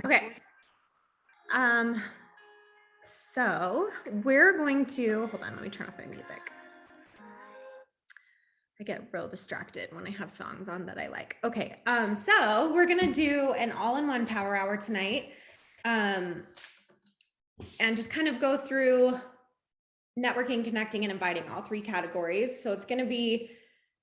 Okay. So we're going to, hold on, let me turn off my music. I get real distracted when I have songs on that I like. Okay. So we're going to do an all-in-one power hour tonight. And just kind of go through networking, connecting, and inviting, all three categories. So it's going to be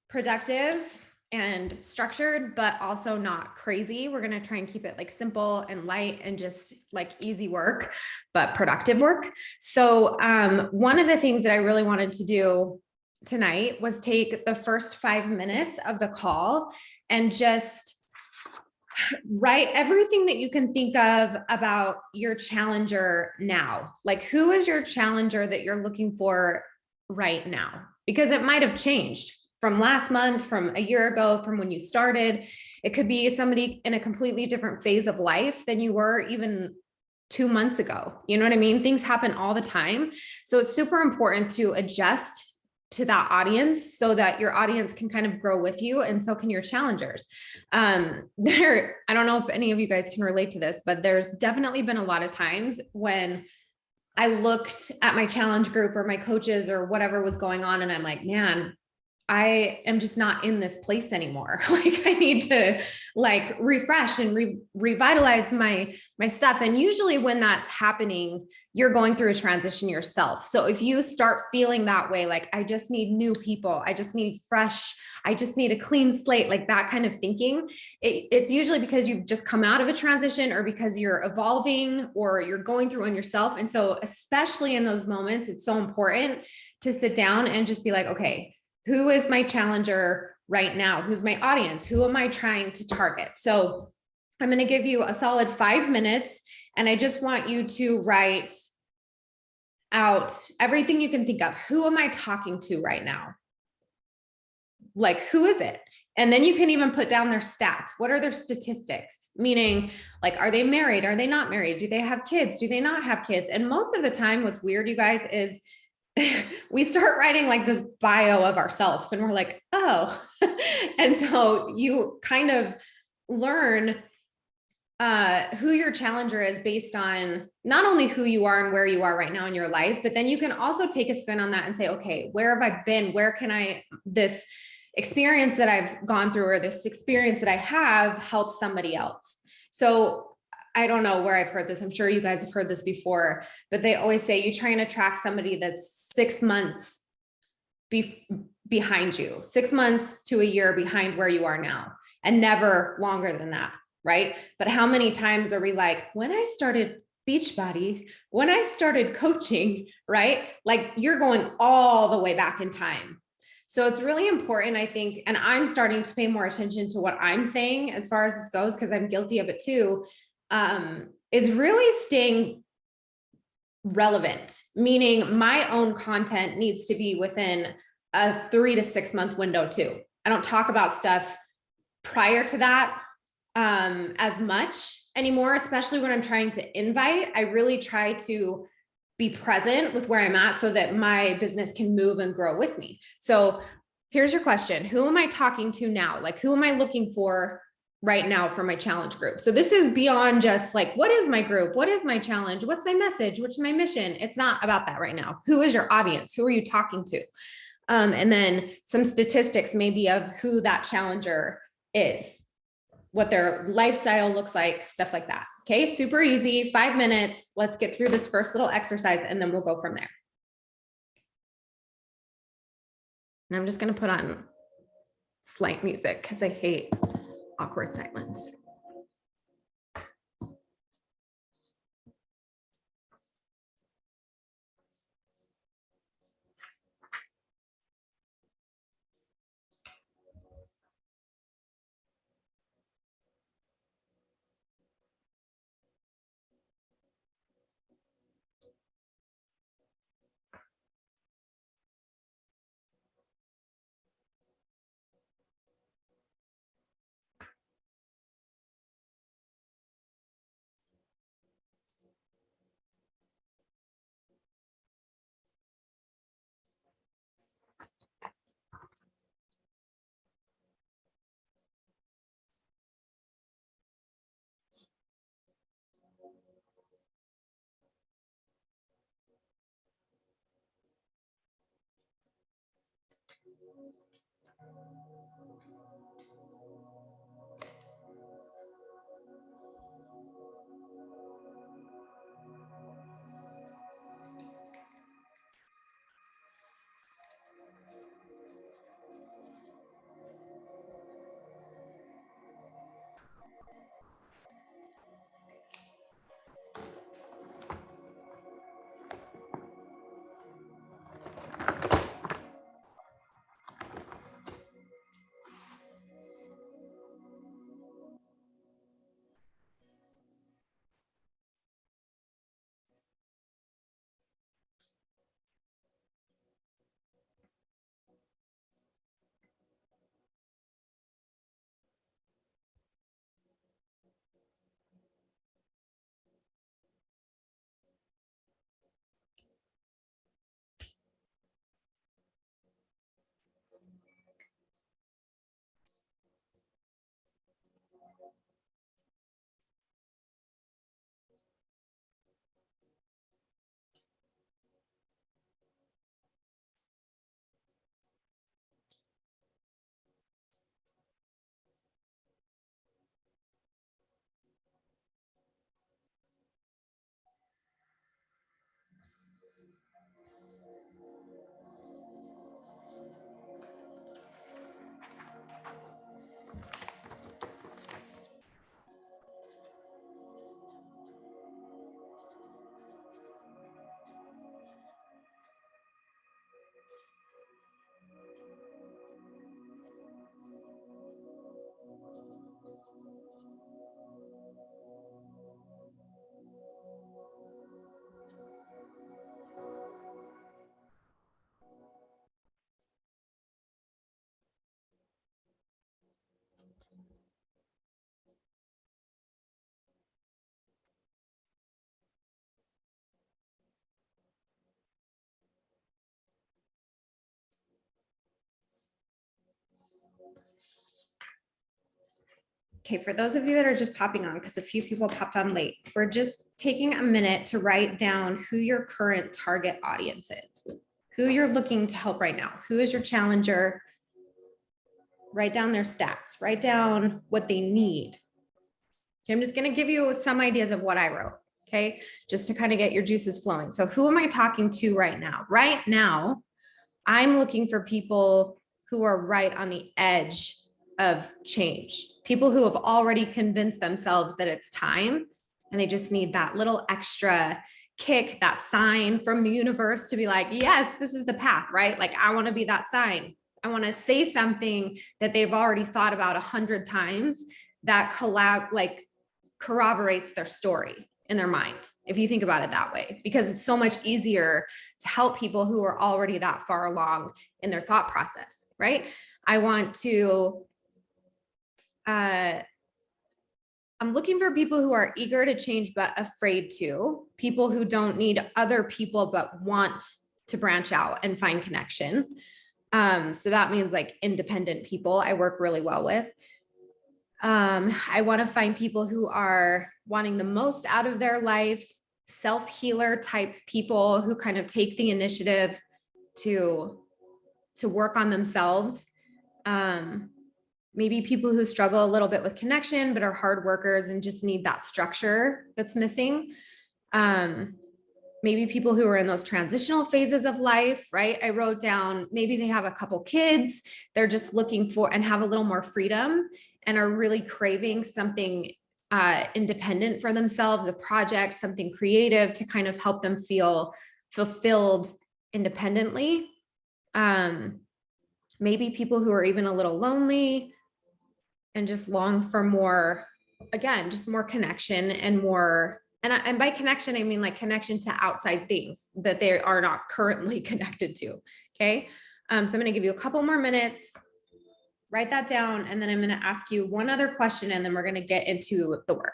productive and structured, but also not crazy. We're going to try and keep it like simple and light and just like easy work, but productive work. So one of the things that I really wanted to do tonight was take the first 5 minutes of the call and just write everything that you can think of about your challenger now. Like, who is your challenger that you're looking for right now? Because it might have changed from last month, from a year ago, from when you started. It could be somebody in a completely different phase of life than you were even 2 months ago. You know what I mean? Things happen all the time. So it's super important to adjust to that audience so that your audience can kind of grow with you, and so can your challengers. I don't know if any of you guys can relate to this, but there's definitely been a lot of times when I looked at my challenge group or my coaches or whatever was going on, and I'm like, man, I am just not in this place anymore. Like, I need to like refresh and revitalize my stuff. And usually when that's happening, you're going through a transition yourself. So if you start feeling that way, like, I just need new people, I just need fresh, I just need a clean slate, like that kind of thinking, it's usually because you've just come out of a transition, or because you're evolving, or you're going through on yourself. And so especially in those moments, it's so important to sit down and just be like, okay, who is my challenger right now? Who's my audience? Who am I trying to target? So I'm going to give you a solid 5 minutes, and I just want you to write out everything you can think of. Who am I talking to right now? Like, who is it? And then you can even put down their stats. What are their statistics? Meaning, like, are they married? Are they not married? Do they have kids? Do they not have kids? And most of the time, what's weird, you guys, is we start writing like this bio of ourselves, and we're like, oh. And so you kind of learn who your challenger is based on not only who you are and where you are right now in your life, but then you can also take a spin on that and say, okay, where have I been? Where can this experience that I've gone through, or this experience that I have, help somebody else? So I don't know where I've heard this. I'm sure you guys have heard this before, but they always say you try and attract somebody that's 6 months behind you, 6 months to a year behind where you are now, and never longer than that, right? But how many times are we like, when I started Beachbody, when I started coaching, right? Like, you're going all the way back in time. So it's really important, I think, and I'm starting to pay more attention to what I'm saying as far as this goes, because I'm guilty of it too, is really staying relevant, meaning my own content needs to be within a 3 to 6 month window too. I don't talk about stuff prior to that as much anymore, especially when I'm trying to invite. I really try to be present with where I'm at so that my business can move and grow with me. So here's your question. Who am I talking to now? Like, who am I looking for right now for my challenge group? So this is beyond just like, what is my group? What is my challenge? What's my message? What's my mission? It's not about that right now. Who is your audience? Who are you talking to? And then some statistics maybe of who that challenger is, what their lifestyle looks like, stuff like that. Okay, super easy, 5 minutes. Let's get through this first little exercise, and then we'll go from there. And I'm just going to put on slight music because I hate awkward silence. Okay, for those of you that are just popping on, because a few people popped on late, we're just taking a minute to write down who your current target audience is, who you're looking to help right now, who is your challenger. Write down their stats, write down what they need. Okay, I'm just going to give you some ideas of what I wrote, okay, just to kind of get your juices flowing. So who am I talking to right now? Right now, I'm looking for people who are right on the edge of change, people who have already convinced themselves that it's time, and they just need that little extra kick, that sign from the universe to be like, yes, this is the path, right? Like, I want to be that sign. I want to say something that they've already thought about 100 times that corroborates their story in their mind, if you think about it that way, because it's so much easier to help people who are already that far along in their thought process, right? I want to, I'm looking for people who are eager to change but afraid to, people who don't need other people but want to branch out and find connection. So that means like independent people I work really well with. I want to find people who are wanting the most out of their life, self-healer type people who kind of take the initiative to work on themselves. Maybe people who struggle a little bit with connection, but are hard workers and just need that structure that's missing. Maybe people who are in those transitional phases of life, right? I wrote down, maybe they have a couple kids, they're just looking for and have a little more freedom and are really craving something independent for themselves, a project, something creative to kind of help them feel fulfilled independently. Maybe people who are even a little lonely and just long for more, again, just more connection and more, and by connection, I mean like connection to outside things that they are not currently connected to, okay? So I'm gonna give you a couple more minutes, write that down, and then I'm gonna ask you one other question, and then we're gonna get into the work.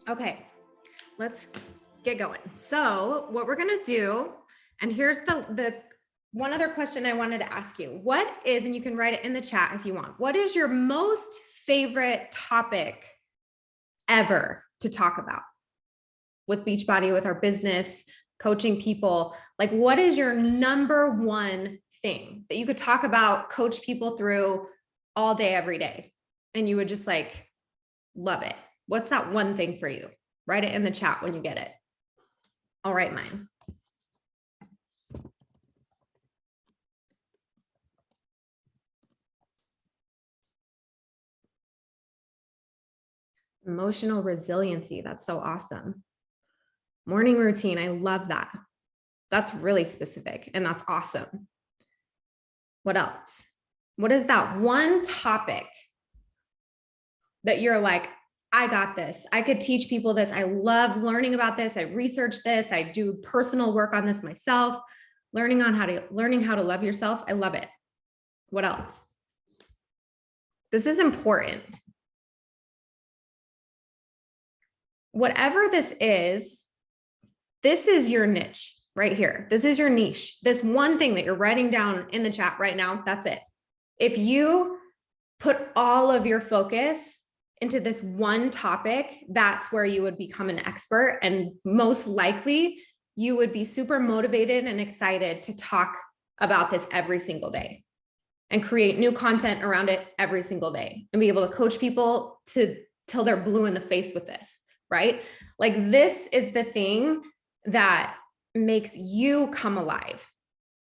Okay, let's get going. So what we're going to do, and here's the one other question I wanted to ask you. What is, and you can write it in the chat if you want, what is your most favorite topic ever to talk about with Beachbody, with our business, coaching people? Like, what is your number one thing that you could talk about, coach people through all day, every day, and you would just like love it? What's that one thing for you? Write it in the chat when you get it. I'll write mine. Emotional resiliency. That's so awesome. Morning routine. I love that. That's really specific and that's awesome. What else? What is that one topic that you're like, I got this. I could teach people this. I love learning about this. I research this. I do personal work on this myself. Learning how to love yourself. I love it. What else? This is important. Whatever this is your niche right here. This is your niche. This one thing that you're writing down in the chat right now, that's it. If you put all of your focus into this one topic, that's where you would become an expert. And most likely you would be super motivated and excited to talk about this every single day and create new content around it every single day and be able to coach people till they're blue in the face with this, right? Like, this is the thing that makes you come alive.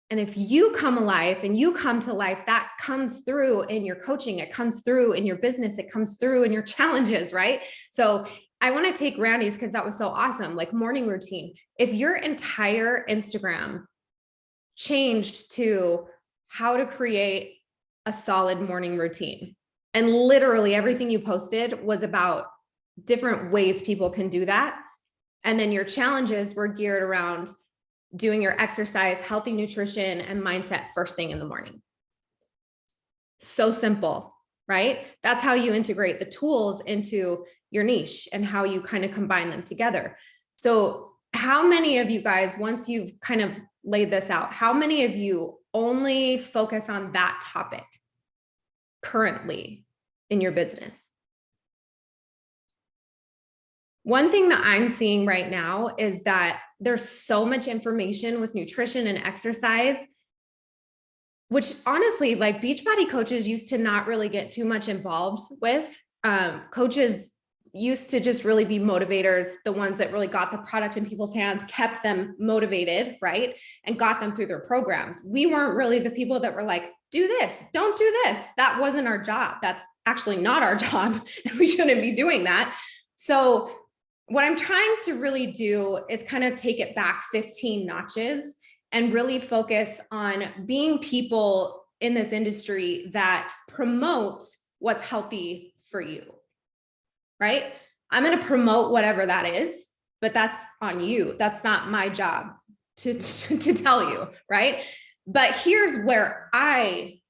And if you come alive and you come to life, that comes through in your coaching, it comes through in your business, it comes through in your challenges, right? So I want to take Randy's because that was so awesome. Like, morning routine. If your entire Instagram changed to how to create a solid morning routine, and literally everything you posted was about different ways people can do that, and then your challenges were geared around doing your exercise, healthy nutrition, and mindset first thing in the morning. So simple, right? That's how you integrate the tools into your niche and how you kind of combine them together. So how many of you guys, once you've kind of laid this out, how many of you only focus on that topic currently in your business? One thing that I'm seeing right now is that there's so much information with nutrition and exercise, which honestly, like, Beachbody coaches used to not really get too much involved with. Coaches used to just really be motivators, the ones that really got the product in people's hands, kept them motivated, right? And got them through their programs. We weren't really the people that were like, do this, don't do this. That wasn't our job. That's actually not our job. And we shouldn't be doing that. So what I'm trying to really do is kind of take it back 15 notches and really focus on being people in this industry that promote what's healthy for you, right? I'm going to promote whatever that is, but that's on you. That's not my job to tell you, right? But here's where I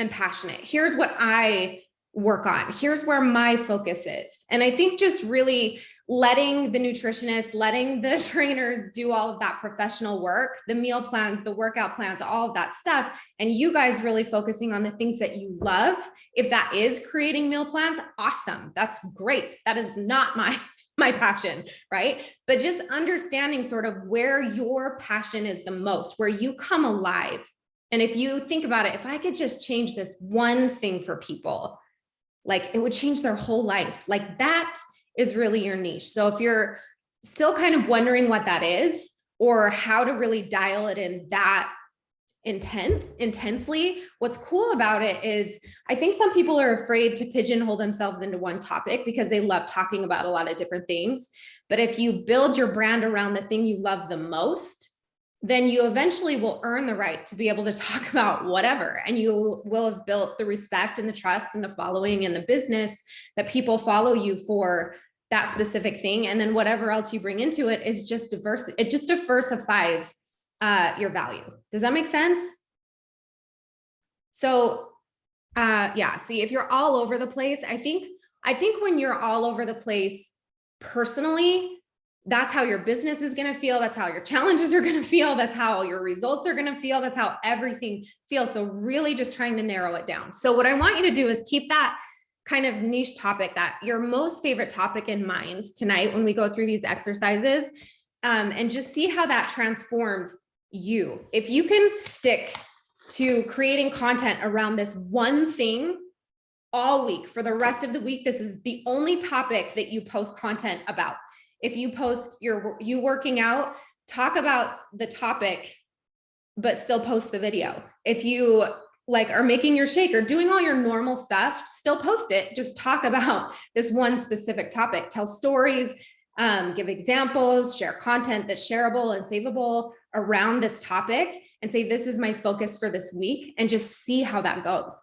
am passionate. Here's what I work on. Here's where my focus is. And I think just really letting the nutritionists, letting the trainers do all of that professional work, the meal plans, the workout plans, all of that stuff, and you guys really focusing on the things that you love. If that is creating meal plans, awesome. That's great. That is not my passion, right? But just understanding sort of where your passion is the most, where you come alive. And if you think about it, if I could just change this one thing for people, like, it would change their whole life. Like, that is really your niche. So if you're still kind of wondering what that is or how to really dial it in that intensely, what's cool about it is I think some people are afraid to pigeonhole themselves into one topic because they love talking about a lot of different things. But if you build your brand around the thing you love the most, then you eventually will earn the right to be able to talk about whatever. And you will have built the respect and the trust and the following and the business that people follow you for that specific thing. And then whatever else you bring into it is just diverse. It just diversifies your value. Does that make sense? So yeah, see, if you're all over the place, I think when you're all over the place, personally, that's how your business is going to feel. That's how your challenges are going to feel. That's how your results are going to feel. That's how everything feels. So really just trying to narrow it down. So what I want you to do is keep that kind of niche topic, that your most favorite topic in mind tonight when we go through these exercises, and just see how that transforms you. If you can stick to creating content around this one thing all week for the rest of the week, this is the only topic that you post content about. If you post you working out, talk about the topic, but still post the video. If you like are making your shake or doing all your normal stuff, still post it. Just talk about this one specific topic. Tell stories, give examples, share content that's shareable and savable around this topic, and say, this is my focus for this week, and just see how that goes.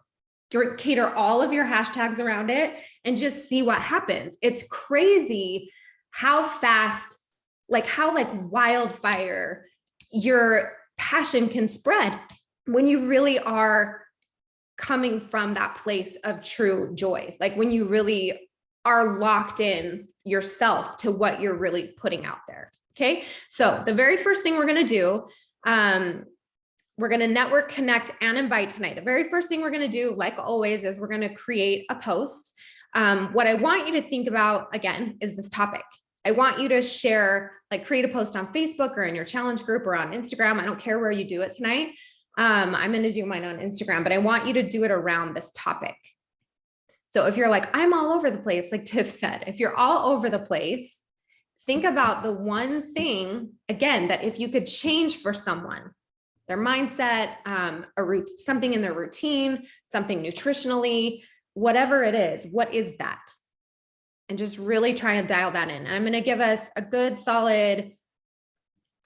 Cater all of your hashtags around it and just see what happens. It's crazy how fast, how wildfire your passion can spread when you really are coming from that place of true joy. Like when you really are locked in yourself to what you're really putting out there. Okay. So the very first thing we're going to do, we're going to network, connect, and invite tonight. The very first thing we're going to do, like always, is we're going to create a post. What I want you to think about, again, is this topic. I want you to share, create a post on Facebook or in your challenge group or on Instagram. I don't care where you do it tonight. I'm going to do mine on Instagram, but I want you to do it around this topic. So if you're like, I'm all over the place, like Tiff said, if you're all over the place, think about the one thing, again, that if you could change for someone, their mindset, something in their routine, something nutritionally, whatever it is, what is that? And just really try and dial that in. And I'm going to give us a good solid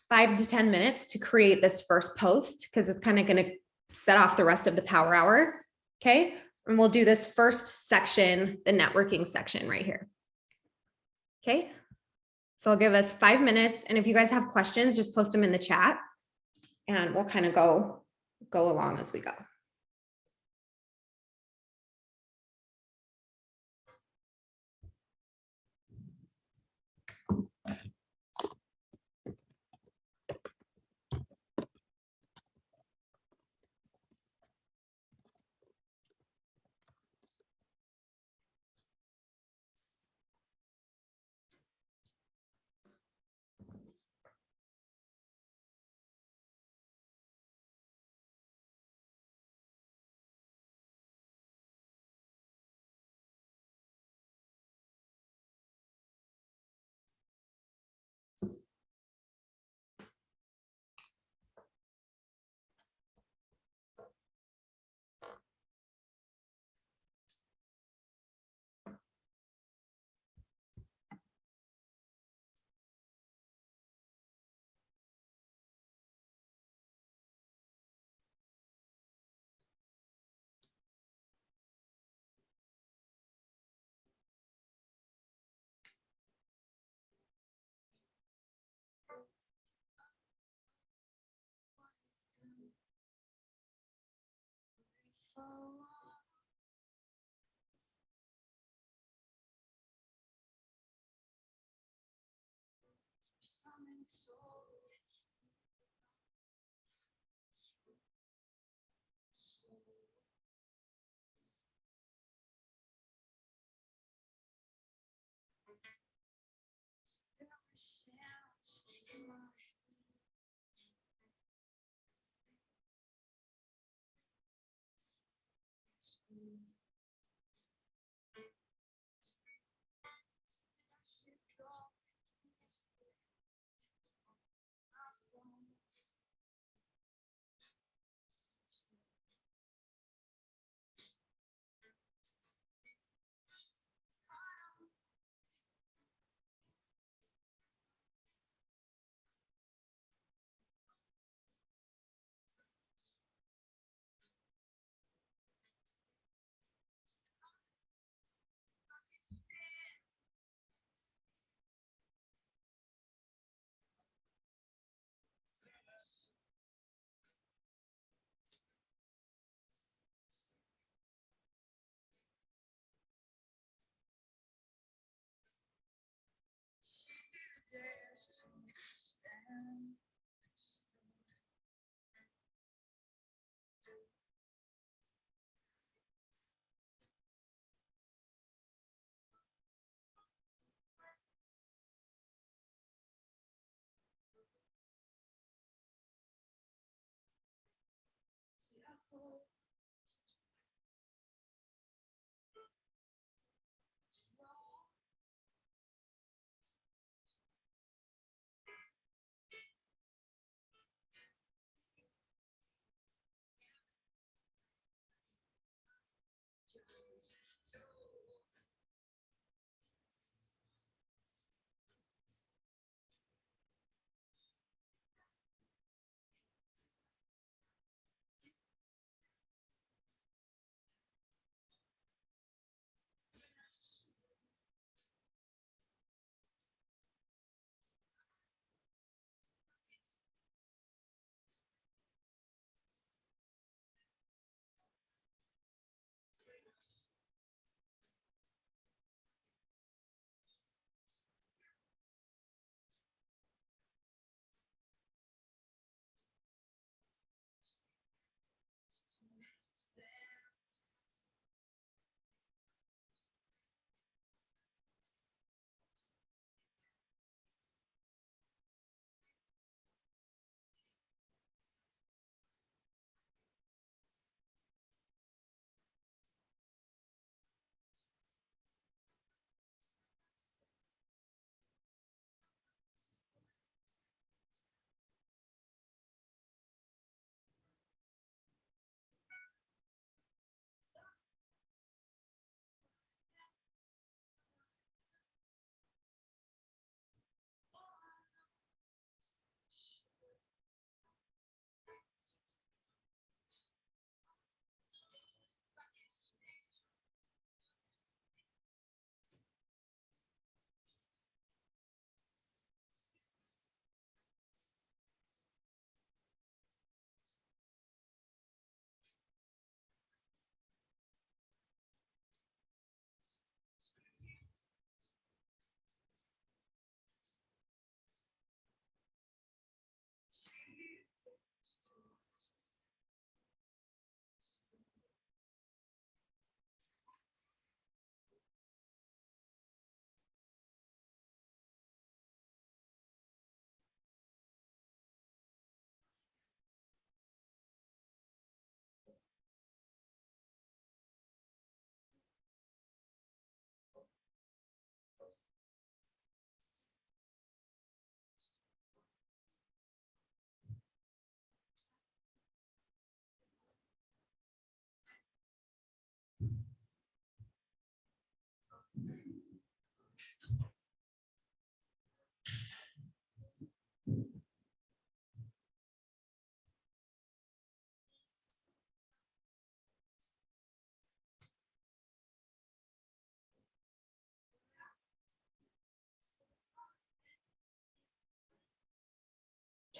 5 to 10 minutes to create this first post, because it's kind of going to set off the rest of the power hour. Okay. And we'll do this first section, the networking section right here. Okay. So I'll give us 5 minutes. And if you guys have questions, just post them in the chat and we'll kind of go along as we go.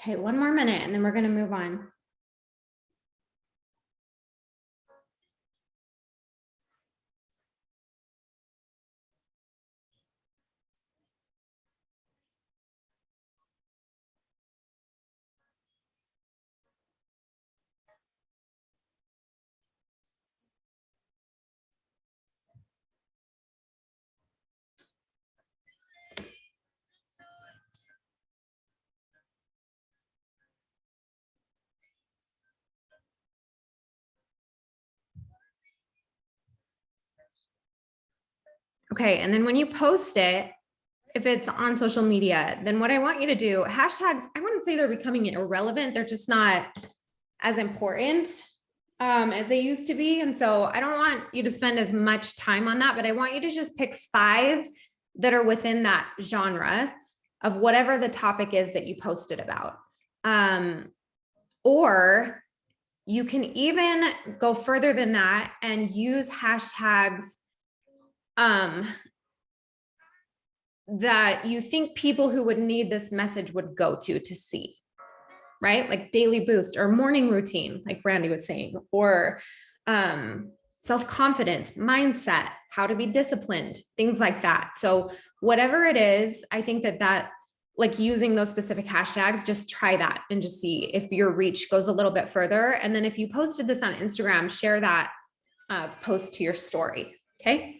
Okay, one more minute and then we're going to move on. Okay, and then when you post it, if it's on social media, then what I want you to do, hashtags, I wouldn't say they're becoming irrelevant. They're just not as important as they used to be. And so I don't want you to spend as much time on that, but I want you to just pick 5 that are within that genre of whatever the topic is that you posted about. Or you can even go further than that and use hashtags that you think people who would need this message would go to see, right? Like daily boost or morning routine, like Randy was saying, or self-confidence, mindset, how to be disciplined, things like that. So whatever it is, I think that like using those specific hashtags, just try that and just see if your reach goes a little bit further. And then if you posted this on Instagram, share that post to your story, okay?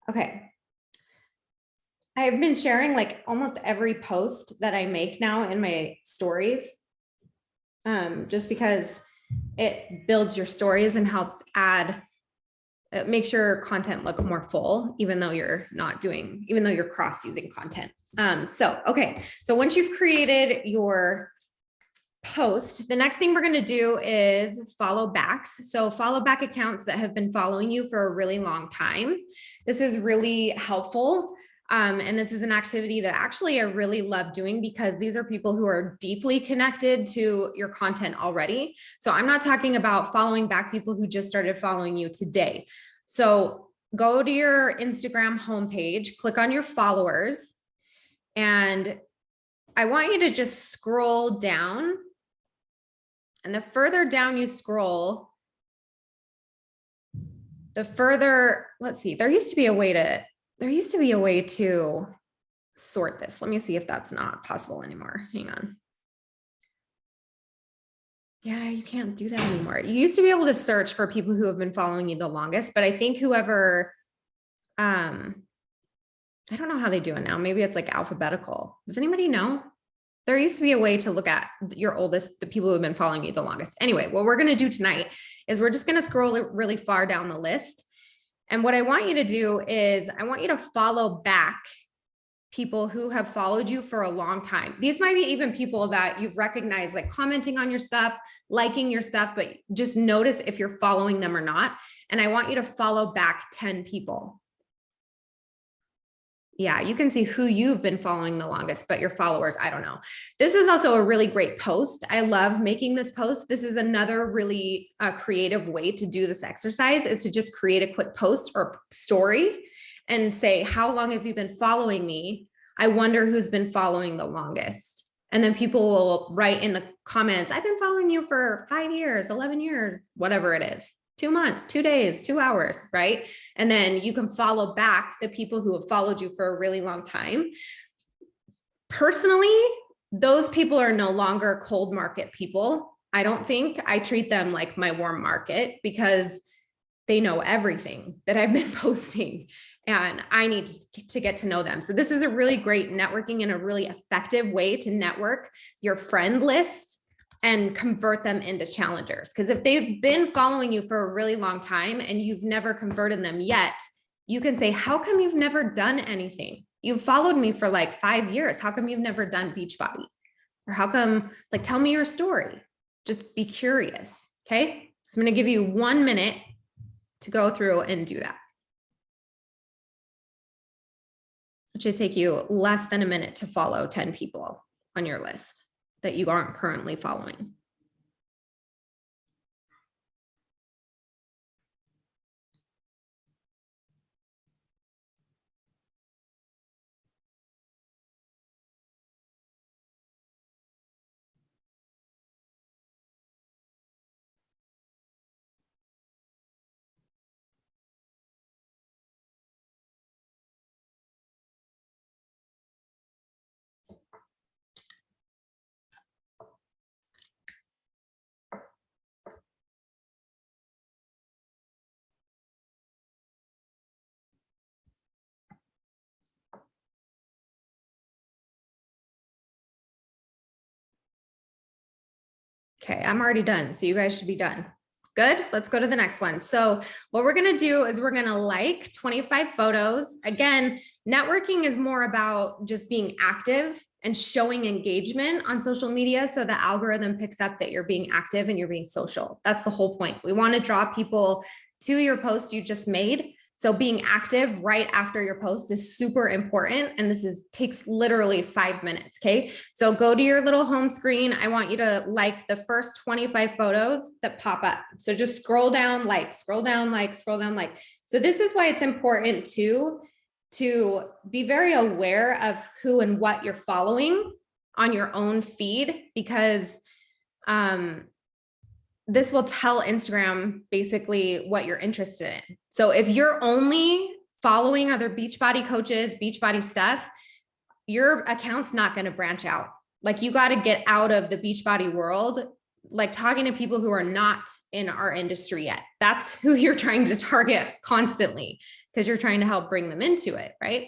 Okay. I've been sharing like almost every post that I make now in my stories, just because it builds your stories and helps makes your content look more full, even though you're cross using content. Okay. So once you've created your post, the next thing we're going to do is follow backs. So follow back accounts that have been following you for a really long time. This is really helpful. And this is an activity that actually I really love doing because these are people who are deeply connected to your content already. So I'm not talking about following back people who just started following you today. So go to your Instagram homepage, click on your followers, and I want you to just scroll down. And the further down you scroll, the further, let's see, there used to be a way to sort this. Let me see if that's not possible anymore. Hang on. Yeah, you can't do that anymore. You used to be able to search for people who have been following you the longest, but I think whoever, I don't know how they do it now. Maybe it's like alphabetical. Does anybody know? There used to be a way to look at the people who have been following you the longest. Anyway, what we're going to do tonight is we're just going to scroll really far down the list. And what I want you to do is I want you to follow back people who have followed you for a long time. These might be even people that you've recognized, like commenting on your stuff, liking your stuff, but just notice if you're following them or not. And I want you to follow back 10 people. Yeah, you can see who you've been following the longest, but your followers, I don't know. This is also a really great post. I love making this post. This is another really creative way to do this exercise, is to just create a quick post or story and say, how long have you been following me? I wonder who's been following the longest. And then people will write in the comments, I've been following you for 5 years, 11 years, whatever it is. 2 months, 2 days, 2 hours, right? And then you can follow back the people who have followed you for a really long time. Personally, those people are no longer cold market people. I don't think. I treat them like my warm market because they know everything that I've been posting and I need to get to know them. So this is a really great networking and a really effective way to network your friend list. and convert them into challengers. Because if they've been following you for a really long time and you've never converted them yet, you can say, how come you've never done anything? You've followed me for like 5 years. How come you've never done Beachbody? Or how come, like, tell me your story. Just be curious, okay? So I'm gonna give you 1 minute to go through and do that. It should take you less than a minute to follow 10 people on your list that you aren't currently following. Okay, I'm already done. So you guys should be done. Good. Let's go to the next one. So what we're going to do is we're going to like 25 photos. Again, networking is more about just being active and showing engagement on social media so the algorithm picks up that you're being active and you're being social. That's the whole point. We want to draw people to your post you just made. So being active right after your post is super important. And this takes literally 5 minutes. Okay. So go to your little home screen. I want you to like the first 25 photos that pop up. So just scroll down, like, scroll down, like, scroll down, like. So this is why it's important to be very aware of who and what you're following on your own feed, because this will tell Instagram basically what you're interested in. So if you're only following other Beachbody coaches, Beachbody stuff, your account's not going to branch out. Like, you got to get out of the Beachbody world, like talking to people who are not in our industry yet. That's who you're trying to target constantly, because you're trying to help bring them into it, right?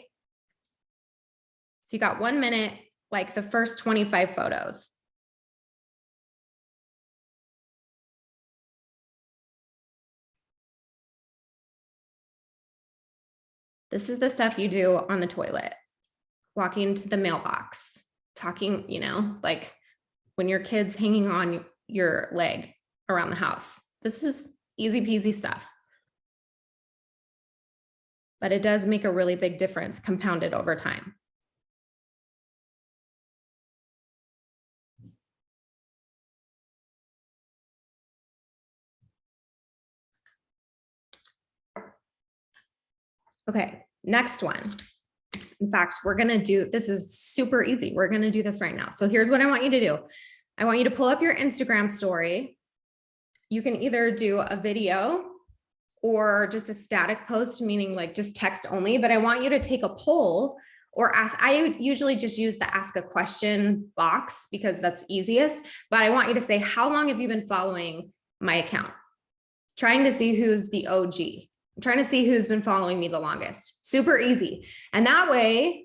So you got 1 minute, like the first 25 photos. This is the stuff you do on the toilet, walking to the mailbox, talking, like when your kid's hanging on your leg around the house. This is easy peasy stuff. But it does make a really big difference compounded over time. Okay, next one. In fact, we're going to do, this is super easy. We're going to do this right now. So here's what I want you to do. I want you to pull up your Instagram story. You can either do a video or just a static post, meaning like just text only, but I want you to take a poll or ask. I usually just use the ask a question box because that's easiest, but I want you to say, how long have you been following my account? Trying to see who's the OG. I'm trying to see who's been following me the longest. Super easy. And that way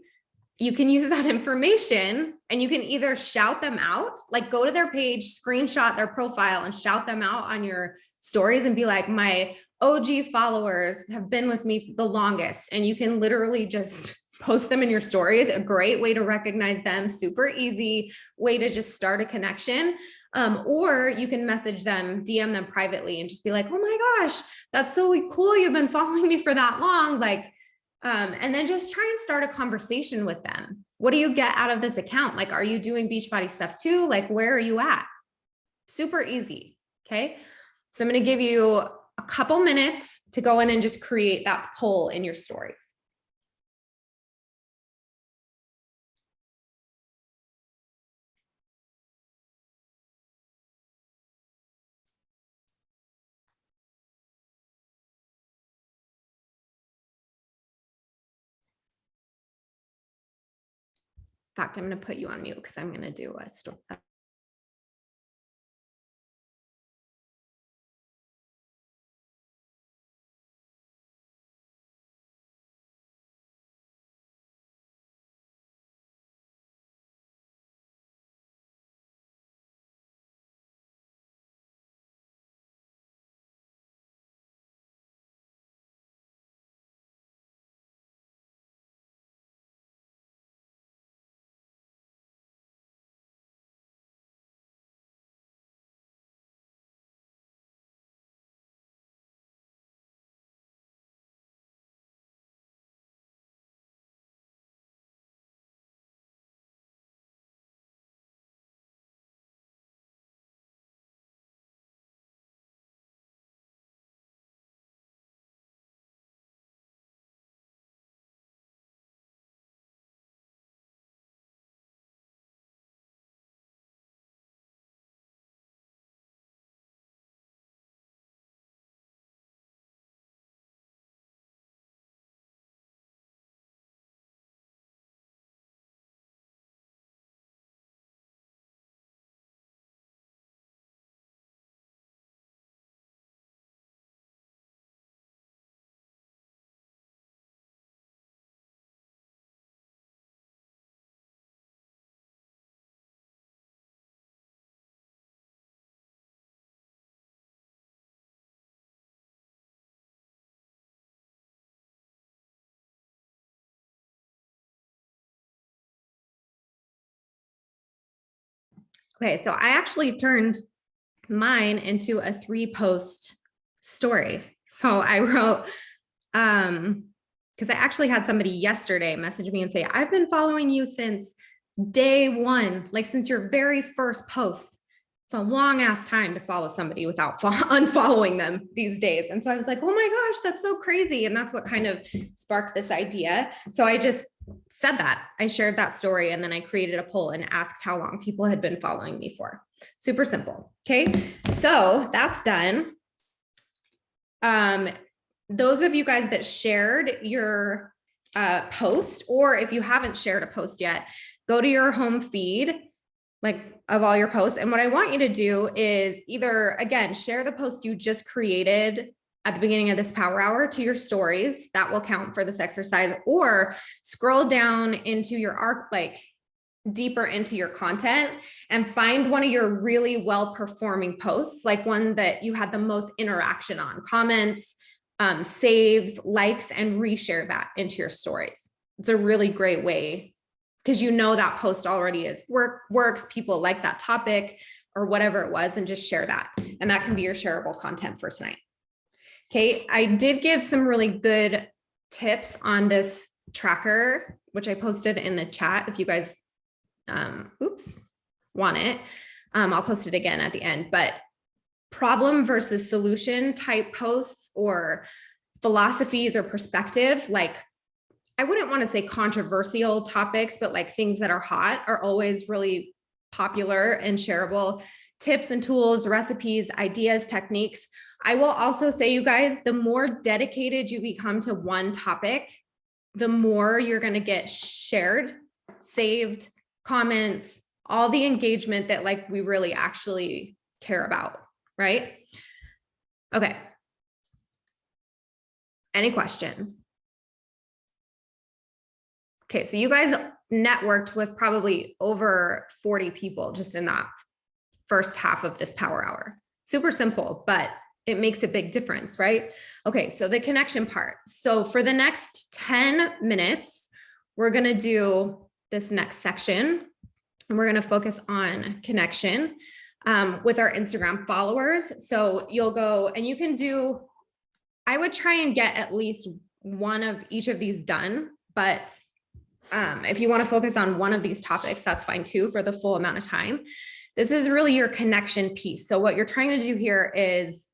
you can use that information and you can either shout them out, like go to their page, screenshot their profile and shout them out on your stories and be like, my OG followers have been with me the longest. And you can literally just post them in your stories. A great way to recognize them, super easy way to just start a connection. Or you can message them, DM them privately and just be like, oh my gosh, that's so cool. You've been following me for that long. Like, and then just try and start a conversation with them. What do you get out of this account? Like, are you doing Beachbody stuff too? Like, where are you at? Super easy. Okay. So I'm going to give you a couple minutes to go in and just create that poll in your stories. In fact, I'm going to put you on mute because I'm going to do a story. Okay, so I actually turned mine into a 3-post story. So I wrote, because I actually had somebody yesterday message me and say, I've been following you since day one, like since your very first post. It's a long ass time to follow somebody without unfollowing them these days. And so I was like, oh my gosh, that's so crazy. And that's what kind of sparked this idea. So I just said that. I shared that story and then I created a poll and asked how long people had been following me for. Super simple. Okay. So that's done. Those of you guys that shared your post, or if you haven't shared a post yet, go to your home feed, like of all your posts. And what I want you to do is either, again, share the post you just created at the beginning of this power hour to your stories. That will count for this exercise, or scroll down into your arc, like deeper into your content and find one of your really well-performing posts, like one that you had the most interaction on, comments, saves, likes, and reshare that into your stories. It's a really great way because you know that post already is works, people like that topic or whatever it was, and just share that. And that can be your shareable content for tonight. Okay, I did give some really good tips on this tracker, which I posted in the chat. If you guys want it, I'll post it again at the end, but problem versus solution type posts or philosophies or perspective, like I wouldn't want to say controversial topics, but like things that are hot are always really popular and shareable. Tips and tools, recipes, ideas, techniques. I will also say, you guys, the more dedicated you become to one topic, the more you're going to get shared, saved, comments, all the engagement that like we really actually care about, right? Okay. Any questions? Okay, so you guys networked with probably over 40 people just in that first half of this power hour. Super simple, but it makes a big difference, right? Okay, so the connection part. So for the next 10 minutes, we're gonna do this next section, and we're gonna focus on connection with our Instagram followers. So you'll go and you can do, I would try and get at least one of each of these done, but if you want to focus on one of these topics, that's fine too for the full amount of time. This is really your connection piece. So what you're trying to do here is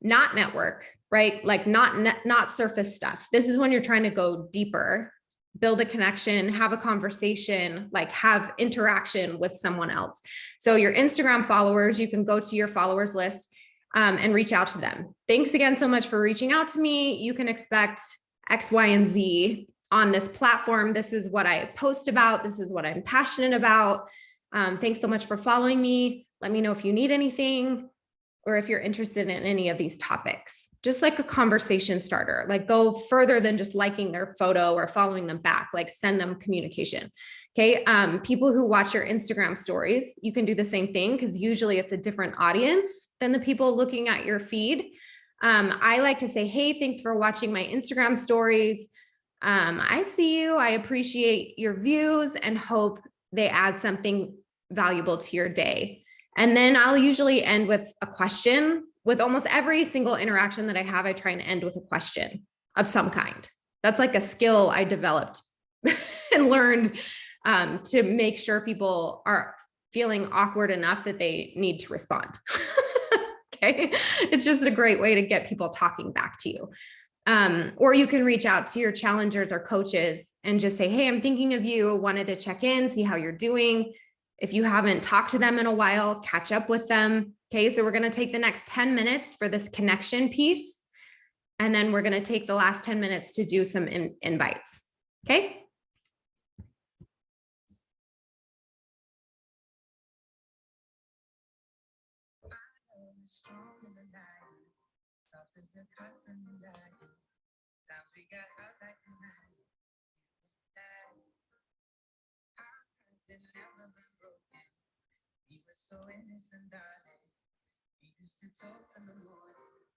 not network, right? Like not surface stuff. This is when you're trying to go deeper, build a connection, have a conversation, like have interaction with someone else. So your Instagram followers, you can go to your followers list and reach out to them. Thanks again so much for reaching out to me. You can expect X, Y, and Z on this platform. This is what I post about. This is what I'm passionate about. Thanks so much for following me. Let me know if you need anything or if you're interested in any of these topics. Just like a conversation starter, like go further than just liking their photo or following them back, like send them communication. Okay. People who watch your Instagram stories, you can do the same thing because usually it's a different audience than the people looking at your feed. I like to say, hey, thanks for watching my Instagram stories. I see you. I appreciate your views and hope they add something valuable to your day. And then I'll usually end with a question. With almost every single interaction that I have, I try and end with a question of some kind. That's like a skill I developed and learned to make sure people are feeling awkward enough that they need to respond. Okay. It's just a great way to get people talking back to you. Or you can reach out to your challengers or coaches and just say, hey, I'm thinking of you, wanted to check in, see how you're doing. If you haven't talked to them in a while, catch up with them. Okay, so we're going to take the next 10 minutes for this connection piece. And then we're going to take the last 10 minutes to do some invites. Okay. So innocent, darling. We used to talk in the morning.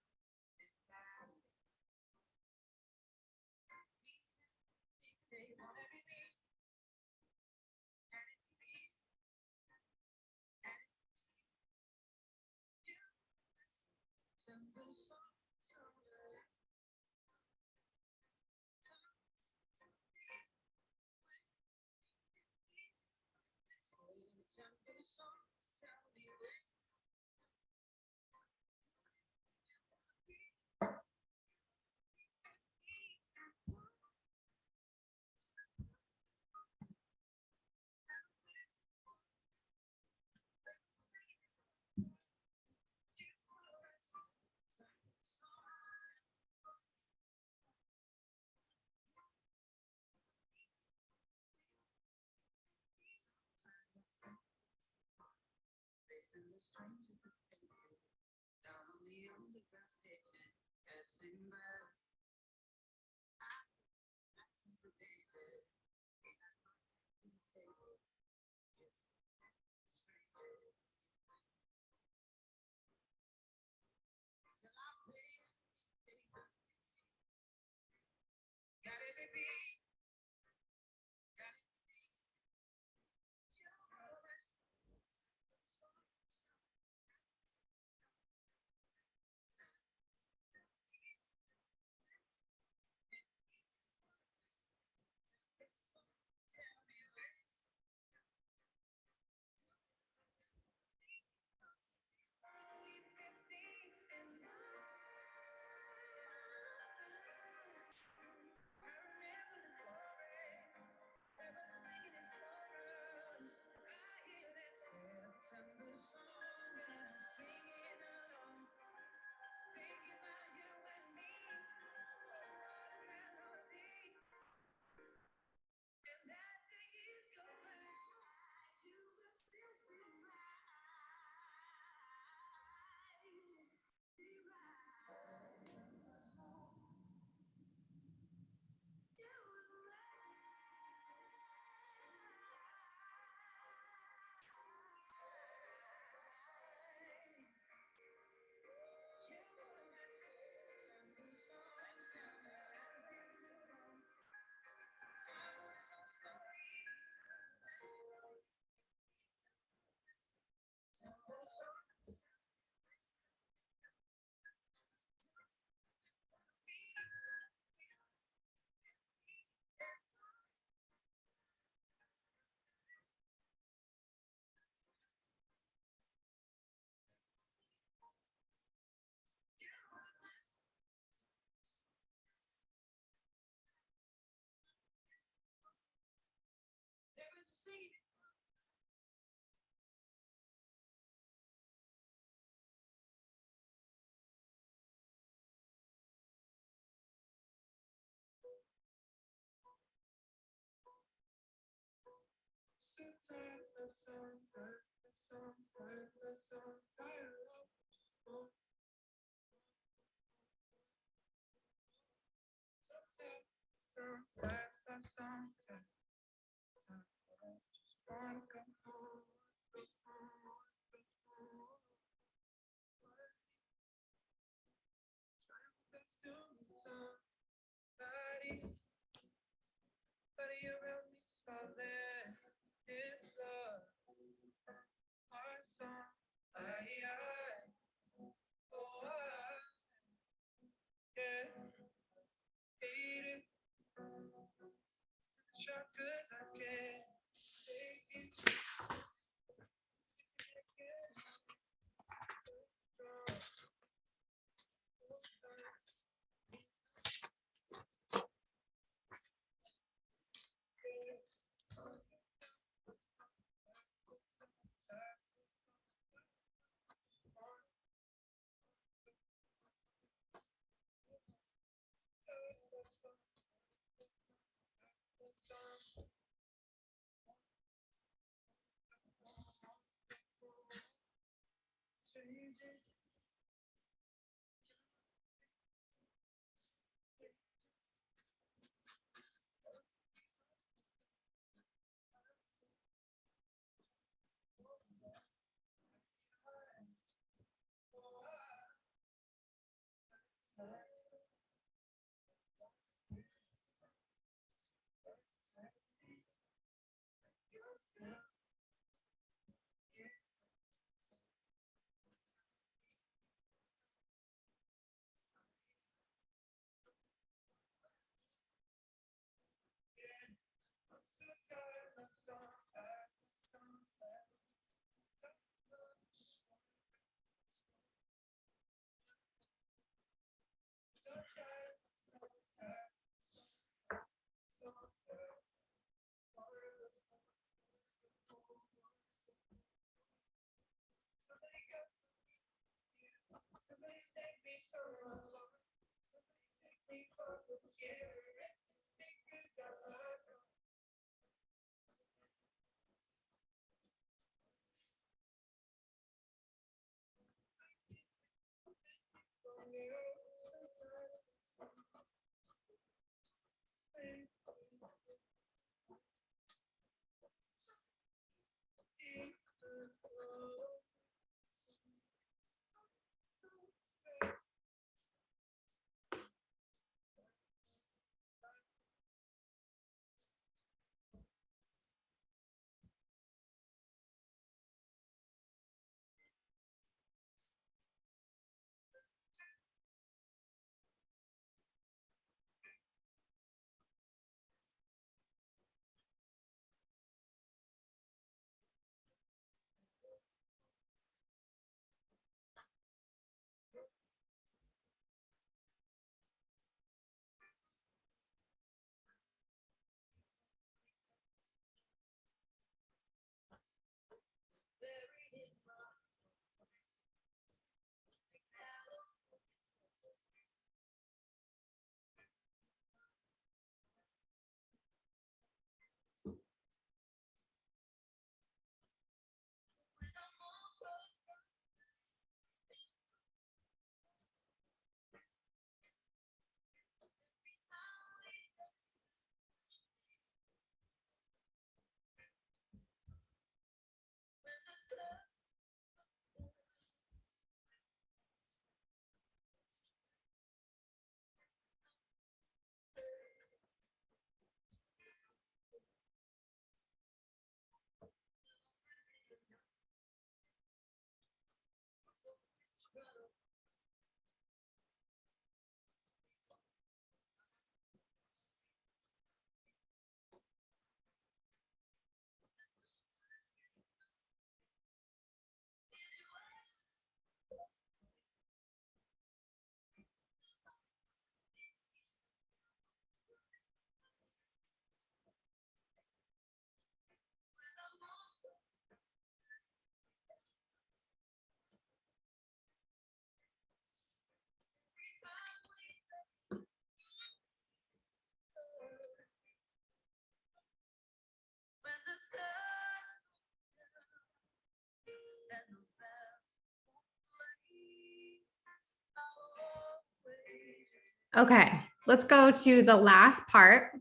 Okay, let's go to the last part.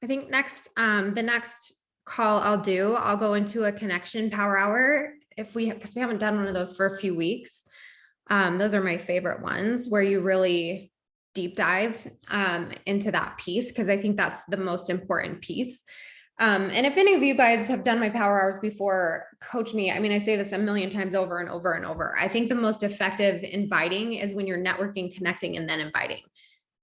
I think the next call I'll go into a connection power hour because we haven't done one of those for a few weeks. Those are my favorite ones where you really deep dive into that piece, because I think that's the most important piece. And if any of you guys have done my power hours before, coach me. I mean, I say this a million times over and over and over. I think the most effective inviting is when you're networking, connecting, and then inviting.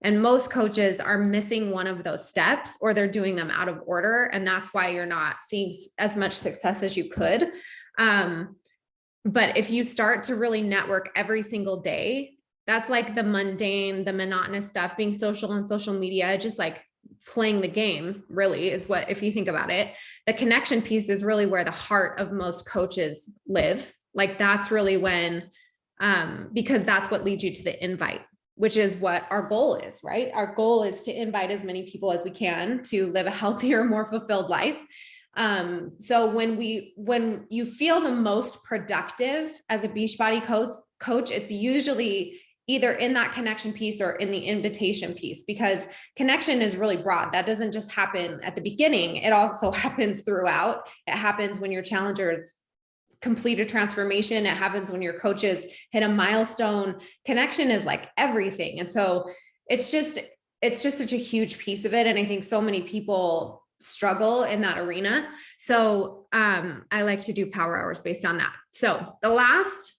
And most coaches are missing one of those steps, or they're doing them out of order. And that's why you're not seeing as much success as you could. But if you start to really network every single day, that's like the mundane, the monotonous stuff, being social on social media, just like playing the game really is what, if you think about it, the connection piece is really where the heart of most coaches live. Like that's really when, because that's what leads you to the invite, which is what our goal is, right? Our goal is to invite as many people as we can to live a healthier, more fulfilled life. So when you feel the most productive as a Beachbody coach, it's usually either in that connection piece or in the invitation piece, because connection is really broad. That doesn't just happen at the beginning. It also happens throughout. It happens when your challengers complete a transformation. It happens when your coaches hit a milestone. Connection is like everything. And so it's just such a huge piece of it. And I think so many people struggle in that arena. So I like to do power hours based on that. So the last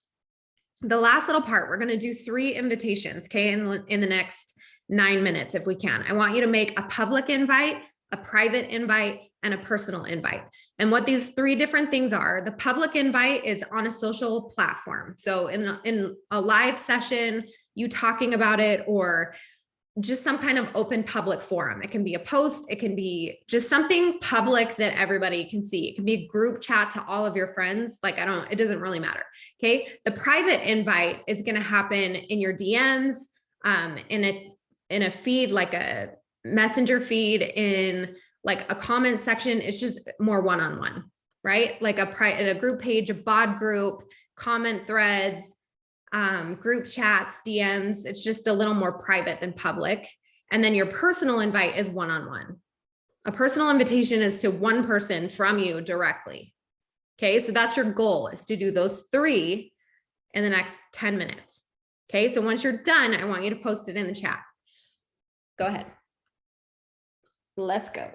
little part, we're going to do 3 invitations, okay, in the next 9 minutes, if we can. I want you to make a public invite, a private invite, and a personal invite. And what these 3 different things are: the public invite is on a social platform. So in a live session, you talking about it, or just some kind of open public forum. It can be a post. It can be just something public that everybody can see. It can be a group chat to all of your friends. It doesn't really matter. Okay. The private invite is going to happen in your DMs, in a feed, like a messenger feed, in like a comment section. It's just more one-on-one, right? Like in a group page, a bod group, comment threads, group chats, DMs. It's just a little more private than public. And then your personal invite is one-on-one. A personal invitation is to one person from you directly. Okay. So that's your goal, is to do those 3 in the next 10 minutes. Okay. So once you're done, I want you to post it in the chat. Go ahead. Let's go.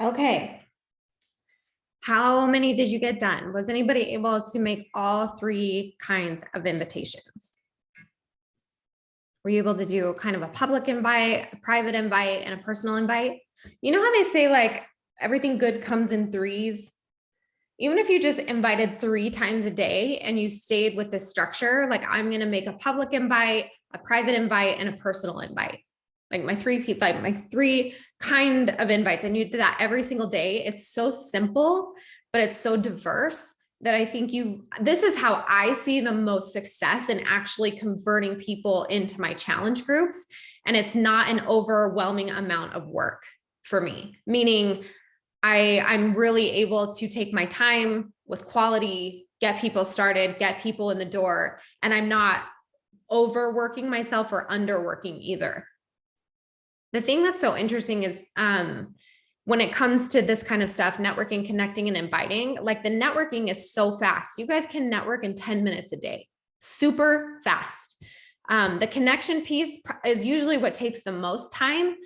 Okay. How many did you get done? Was anybody able to make all 3 kinds of invitations? Were you able to do kind of a public invite, a private invite, and a personal invite? You know how they say like everything good comes in threes? Even if you just invited 3 times a day and you stayed with this structure, like I'm going to make a public invite, a private invite, and a personal invite. Like my 3 people, like my 3 kind of invites. And you did that every single day. It's so simple, but it's so diverse that I think this is how I see the most success in actually converting people into my challenge groups. And it's not an overwhelming amount of work for me, meaning I'm really able to take my time with quality, get people started, get people in the door, and I'm not overworking myself or underworking either. The thing that's so interesting is when it comes to this kind of stuff, networking, connecting, and inviting, like the networking is so fast. You guys can network in 10 minutes a day, super fast. The connection piece is usually what takes the most time.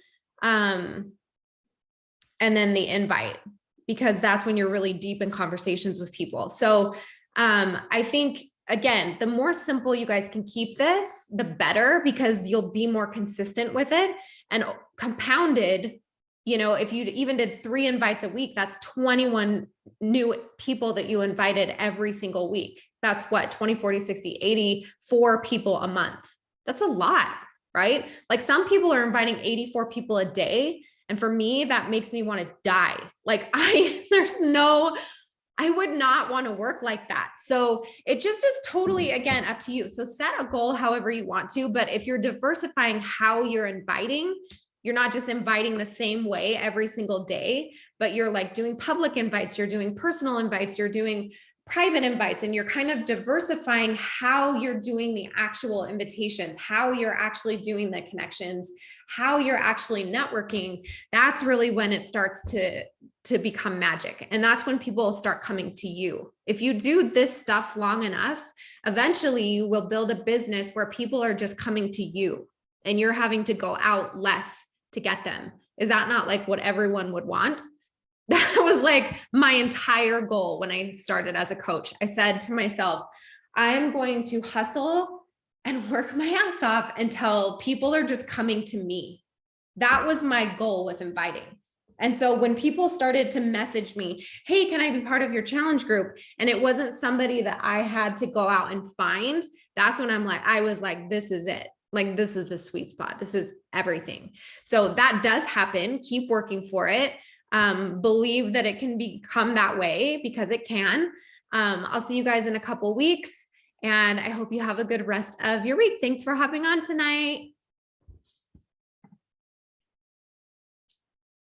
And then the invite, because that's when you're really deep in conversations with people. So I think, again, the more simple you guys can keep this, the better, because you'll be more consistent with it. And compounded, if you even did 3 invites a week, that's 21 new people that you invited every single week. That's what, 20, 40, 60, 84 people a month. That's a lot, right? Like some people are inviting 84 people a day. And for me, that makes me want to die. Like I would not want to work like that. So it just is totally, again, up to you. So set a goal however you want to, but if you're diversifying how you're inviting, you're not just inviting the same way every single day, but you're like doing public invites, you're doing personal invites, you're doing private invites, and you're kind of diversifying how you're doing the actual invitations, how you're actually doing the connections, how you're actually networking. That's really when it starts to become magic. And that's when people start coming to you. If you do this stuff long enough, eventually you will build a business where people are just coming to you and you're having to go out less to get them. Is that not like what everyone would want? That was like my entire goal when I started as a coach. I said to myself, I'm going to hustle and work my ass off until people are just coming to me. That was my goal with inviting. And so when people started to message me, hey, can I be part of your challenge group? And it wasn't somebody that I had to go out and find. That's when I was like, this is it. Like, this is the sweet spot. This is everything. So that does happen. Keep working for it. Believe that it can become that way, because it can. I'll see you guys in a couple weeks, and I hope you have a good rest of your week. Thanks for hopping on tonight.